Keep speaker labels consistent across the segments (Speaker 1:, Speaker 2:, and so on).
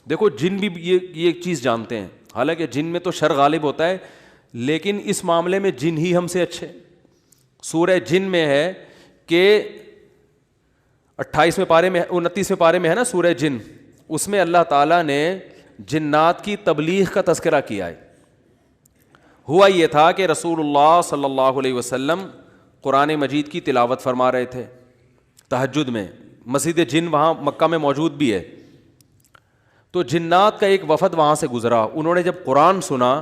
Speaker 1: دیکھو جن بھی یہ چیز جانتے ہیں، حالانکہ جن میں تو شر غالب ہوتا ہے، لیکن اس معاملے میں جن ہی ہم سے اچھے. سورہ جن میں ہے کہ 28ویں پارے میں 29ویں پارے میں ہے نا سورہ جن، اس میں اللہ تعالیٰ نے جنات کی تبلیغ کا تذکرہ کیا ہے. ہوا یہ تھا کہ رسول اللہ صلی اللہ علیہ وسلم قرآن مجید کی تلاوت فرما رہے تھے تہجد میں. مسجد جن وہاں مکہ میں موجود بھی ہے. تو جنات کا ایک وفد وہاں سے گزرا. انہوں نے جب قرآن سنا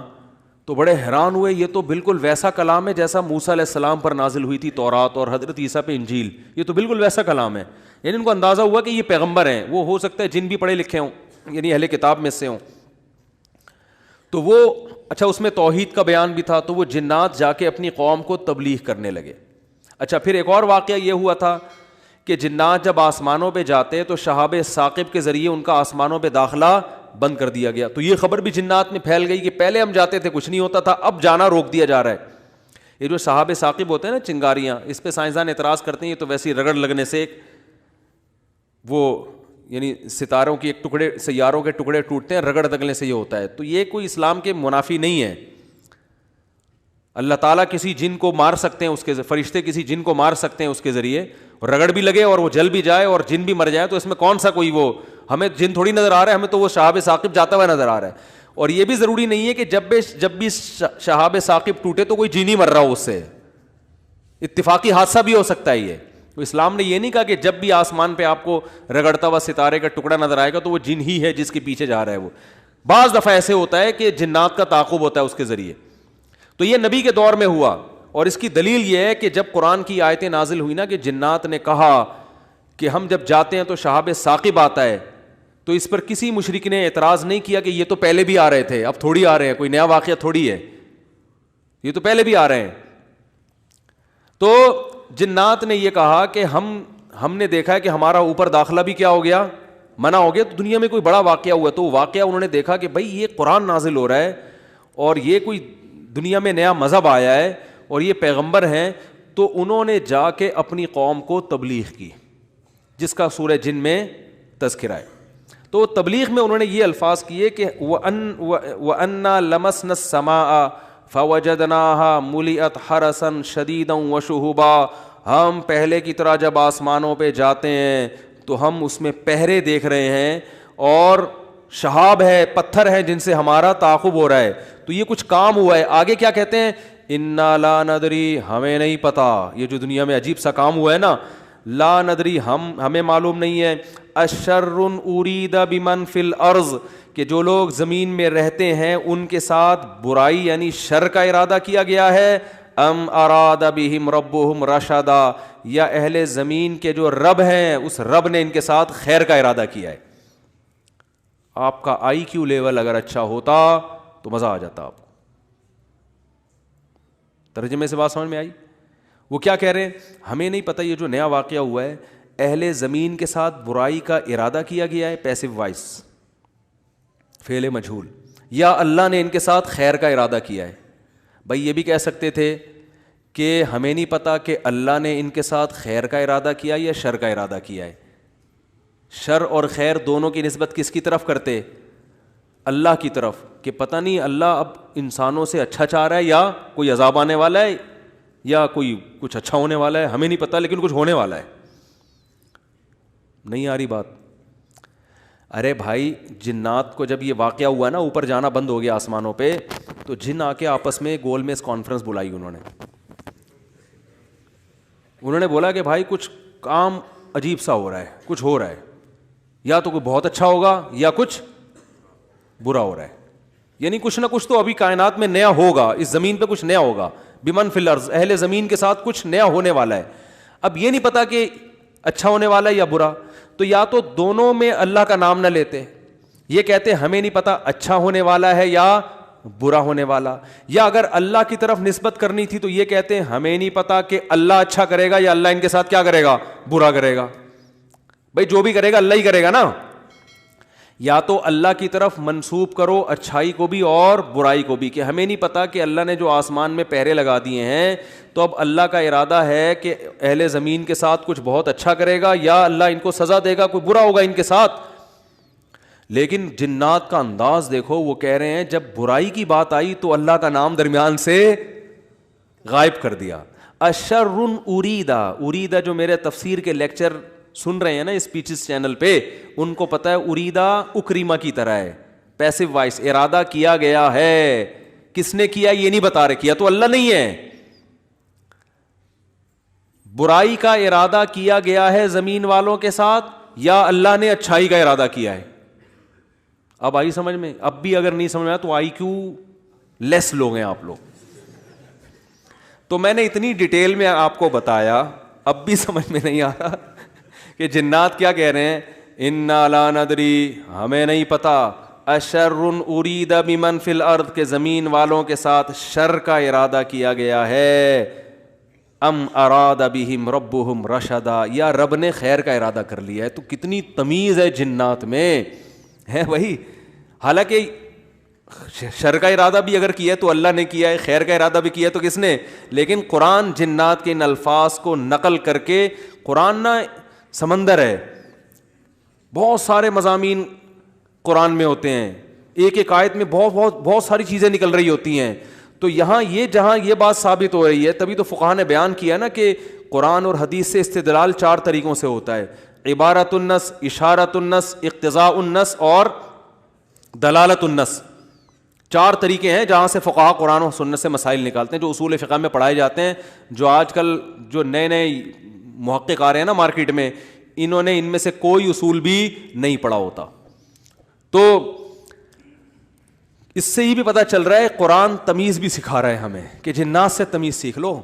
Speaker 1: تو بڑے حیران ہوئے، یہ تو بالکل ویسا کلام ہے جیسا موسیٰ علیہ السلام پر نازل ہوئی تھی تورات اور حضرت عیسیٰ پہ انجیل. یہ تو بالکل ویسا کلام ہے. یعنی ان کو اندازہ ہوا کہ یہ پیغمبر ہیں. وہ ہو سکتا ہے جن بھی پڑھے لکھے ہوں، یعنی اہل کتاب میں سے ہوں. تو وہ اچھا اس میں توحید کا بیان بھی تھا. تو وہ جنات جا کے اپنی قوم کو تبلیغ کرنے لگے. اچھا پھر ایک اور واقعہ یہ ہوا تھا کہ جنات جب آسمانوں پہ جاتے تو شہاب ثاقب کے ذریعے ان کا آسمانوں پہ داخلہ بند کر دیا گیا. تو یہ خبر بھی جنات میں پھیل گئی کہ پہلے ہم جاتے تھے کچھ نہیں ہوتا تھا، اب جانا روک دیا جا رہا ہے. یہ جو شہاب ثاقب ہوتے ہیں نا چنگاریاں، اس پہ سائنسدان اعتراض کرتے ہیں یہ تو ویسی رگڑ لگنے سے وہ یعنی ستاروں کی ایک ٹکڑے سیاروں کے ٹکڑے ٹوٹتے ہیں، رگڑ لگنے سے یہ ہوتا ہے. تو یہ کوئی اسلام کے منافی نہیں ہے. اللہ تعالیٰ کسی جن کو مار سکتے ہیں، اس کے فرشتے کسی جن کو مار سکتے ہیں اس کے ذریعے، رگڑ بھی لگے اور وہ جل بھی جائے اور جن بھی مر جائے. تو اس میں کون سا کوئی وہ ہمیں جن تھوڑی نظر آ رہا ہے، ہمیں تو وہ شہاب ثاقب جاتا ہوا نظر آ رہا ہے. اور یہ بھی ضروری نہیں ہے کہ جب بھی شہاب ثاقب ٹوٹے تو کوئی جن ہی مر رہا ہو، اس سے اتفاقی حادثہ بھی ہو سکتا ہے. یہ تو اسلام نے یہ نہیں کہا کہ جب بھی آسمان پہ آپ کو رگڑتا ہوا ستارے کا ٹکڑا نظر آئے گا تو وہ جن ہی ہے جس کے پیچھے جا رہا ہے. وہ بعض دفعہ ایسے ہوتا ہے کہ جنات کا تعاقب ہوتا ہے اس کے ذریعے. تو یہ نبی کے دور میں ہوا. اور اس کی دلیل یہ ہے کہ جب قرآن کی آیتیں نازل ہوئی نا کہ جنات نے کہا کہ ہم جب جاتے ہیں تو شہاب ثاقب آتا ہے، تو اس پر کسی مشرک نے اعتراض نہیں کیا کہ یہ تو پہلے بھی آ رہے تھے، اب تھوڑی آ رہے ہیں، کوئی نیا واقعہ تھوڑی ہے، یہ تو پہلے بھی آ رہے ہیں. تو جنات نے یہ کہا کہ ہم نے دیکھا ہے کہ ہمارا اوپر داخلہ بھی کیا ہو گیا، منع ہو گیا. تو دنیا میں کوئی بڑا واقعہ ہوا تو واقعہ انہوں نے دیکھا کہ بھائی یہ قرآن نازل ہو رہا ہے اور یہ کوئی دنیا میں نیا مذہب آیا ہے اور یہ پیغمبر ہیں. تو انہوں نے جا کے اپنی قوم کو تبلیغ کی، جس کا سورہ جن میں تذکرہ ہے. تو تبلیغ میں انہوں نے یہ الفاظ کیے کہ وَأَنَّا لَمَسْنَا السَّمَاءَ فَوَجَدْنَاهَا مُلِئَتْ حَرَسًا شَدِيدًا وَشُهُبًا. ہم پہلے کی طرح جب آسمانوں پہ جاتے ہیں تو ہم اس میں پہرے دیکھ رہے ہیں اور شہاب ہے، پتھر ہیں جن سے ہمارا تعاقب ہو رہا ہے. تو یہ کچھ کام ہوا ہے. آگے کیا کہتے ہیں؟ اِنَّا لَا نَدْرِي، ہمیں نہیں پتا. یہ جو دنیا میں عجیب سا کام ہوا ہے نا، لا ندری، ہمیں معلوم نہیں ہے. اشر ارید بمن فی الارض، کہ جو لوگ زمین میں رہتے ہیں ان کے ساتھ برائی یعنی شر کا ارادہ کیا گیا ہے. ام اراد بہم ربہم رشدا، یا اہل زمین کے جو رب ہیں اس رب نے ان کے ساتھ خیر کا ارادہ کیا ہے. آپ کا آئی کیو لیول اگر اچھا ہوتا تو مزہ آ جاتا. آپ کو ترجمے سے بات سمجھ میں آئی؟ وہ کیا کہہ رہے ہیں؟ ہمیں نہیں پتہ یہ جو نیا واقعہ ہوا ہے اہل زمین کے ساتھ برائی کا ارادہ کیا گیا ہے، پیسو وائس فعل مجہول، یا اللہ نے ان کے ساتھ خیر کا ارادہ کیا ہے. بھائی یہ بھی کہہ سکتے تھے کہ ہمیں نہیں پتہ کہ اللہ نے ان کے ساتھ خیر کا ارادہ کیا یا شر کا ارادہ کیا ہے. شر اور خیر دونوں کی نسبت کس کی طرف کرتے؟ اللہ کی طرف، کہ پتہ نہیں اللہ اب انسانوں سے اچھا چاہ رہا ہے یا کوئی عذاب آنے والا ہے یا کوئی کچھ اچھا ہونے والا ہے، ہمیں نہیں پتہ لیکن کچھ ہونے والا ہے. نہیں آ رہی بات؟ ارے بھائی جنات کو جب یہ واقعہ ہوا نا، اوپر جانا بند ہو گیا آسمانوں پہ، تو جن آ کے آپس میں گول میز کانفرنس بلائی. انہوں نے بولا کہ بھائی کچھ کام عجیب سا ہو رہا ہے، کچھ ہو رہا ہے، یا تو کوئی بہت اچھا ہوگا یا کچھ برا ہو رہا ہے. یعنی کچھ نہ کچھ تو ابھی کائنات میں نیا ہوگا، اس زمین پہ کچھ نیا ہوگا. بمن فی الارض، اہل زمین کے ساتھ کچھ نیا ہونے والا ہے. اب یہ نہیں پتا کہ اچھا ہونے والا ہے یا برا. تو یا تو دونوں میں اللہ کا نام نہ لیتے، یہ کہتے ہمیں نہیں پتا اچھا ہونے والا ہے یا برا ہونے والا. یا اگر اللہ کی طرف نسبت کرنی تھی تو یہ کہتے ہمیں نہیں پتا کہ اللہ اچھا کرے گا یا اللہ ان کے ساتھ کیا کرے گا، برا کرے گا. بھائی جو بھی کرے گا اللہ ہی کرے گا نا. یا تو اللہ کی طرف منسوب کرو اچھائی کو بھی اور برائی کو بھی، کہ ہمیں نہیں پتا کہ اللہ نے جو آسمان میں پہرے لگا دیے ہیں تو اب اللہ کا ارادہ ہے کہ اہل زمین کے ساتھ کچھ بہت اچھا کرے گا یا اللہ ان کو سزا دے گا، کوئی برا ہوگا ان کے ساتھ. لیکن جنات کا انداز دیکھو, وہ کہہ رہے ہیں جب برائی کی بات آئی تو اللہ کا نام درمیان سے غائب کر دیا. اشر اریدا, اریدا جو میرے تفسیر کے لیکچر سن رہے ہیں نا اسپیچز چینل پہ, ان کو پتا ہے اریدا اکریما کی طرح ہے, پیسو وائس, ارادہ کیا گیا ہے. کس نے کیا یہ نہیں بتا رہے, کیا تو اللہ نہیں ہے. برائی کا ارادہ کیا گیا ہے زمین والوں کے ساتھ, یا اللہ نے اچھائی کا ارادہ کیا ہے. اب آئی سمجھ میں؟ اب بھی اگر نہیں سمجھ میں آیا تو آئی کیو لیس لوگ ہیں آپ لوگ. تو میں نے اتنی ڈیٹیل میں آپ کو بتایا, اب بھی سمجھ میں نہیں آ رہا کہ جنات کیا کہہ رہے ہیں. انا لا ندری, ہمیں نہیں پتا, اشر ارید بمن فی الارض, کے زمین والوں کے ساتھ شر کا ارادہ کیا گیا ہے, ام اراد بہم ربہم رشدا, یا رب نے خیر کا ارادہ کر لیا ہے. تو کتنی تمیز ہے جنات میں, ہے وہی. حالانکہ شر کا ارادہ بھی اگر کیا ہے تو اللہ نے کیا ہے, خیر کا ارادہ بھی کیا ہے تو کس نے. لیکن قرآن جنات کے ان الفاظ کو نقل کر کے, قرآن نا سمندر ہے, بہت سارے مضامین قرآن میں ہوتے ہیں, ایک ایک آیت میں بہت ساری چیزیں نکل رہی ہوتی ہیں. تو یہاں یہ جہاں یہ بات ثابت ہو رہی ہے, تبھی تو فقہاء نے بیان کیا نا کہ قرآن اور حدیث سے استدلال 4 طریقوں سے ہوتا ہے. عبارت النص, اشارت النص, اقتضاء النص اور دلالت النص. 4 طریقے ہیں جہاں سے فقہاء قرآن و سنت سے مسائل نکالتے ہیں, جو اصول فقہ میں پڑھائے جاتے ہیں. جو آج کل جو نئے محقق آ رہے ہیں نا مارکیٹ میں, انہوں نے ان میں سے کوئی اصول بھی نہیں پڑھا ہوتا. تو اس سے یہ بھی پتہ چل رہا ہے قرآن تمیز بھی سکھا رہا ہے ہمیں کہ جنات سے تمیز سیکھ لو.